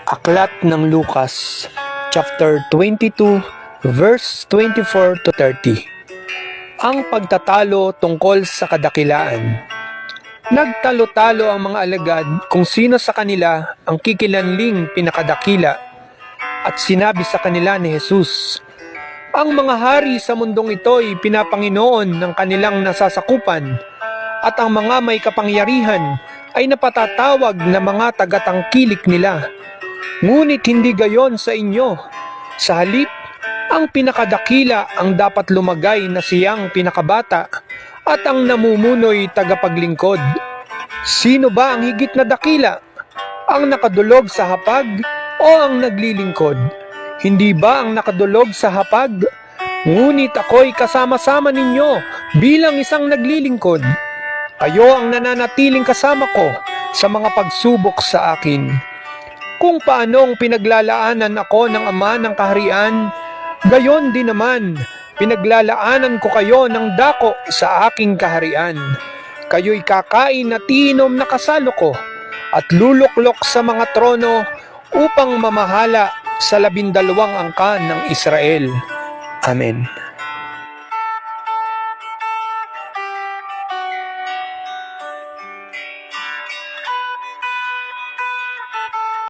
Aklat ng Lucas, chapter 22, verse 24 to 30. Ang pagtatalo tungkol sa kadakilaan. Nagtalo-talo ang mga alagad kung sino sa kanila ang kikilanling pinakadakila, at sinabi sa kanila ni Jesus, ang mga hari sa mundong ito'y pinapanginoon ng kanilang nasasakupan, at ang mga may kapangyarihan ay napatatawag na mga tagatangkilik nila. Ngunit hindi gayon sa inyo. Sa halip, ang pinakadakila ang dapat lumagay na siyang pinakabata, at ang namumuno'y tagapaglingkod. Sino ba ang higit na dakila? Ang nakadulog sa hapag o ang naglilingkod? Hindi ba ang nakadulog sa hapag? Ngunit ako'y kasama-sama ninyo bilang isang naglilingkod. Kayo ang nananatiling kasama ko sa mga pagsubok sa akin. Kung paanong pinaglalaanan ako ng Ama ng Kaharian, gayon din naman, pinaglalaanan ko kayo ng dako sa aking kaharian. Kayo'y kakain at iinom na kasalo ko, at luluklok sa mga trono upang mamahala sa 12 angkan ng Israel. Amen.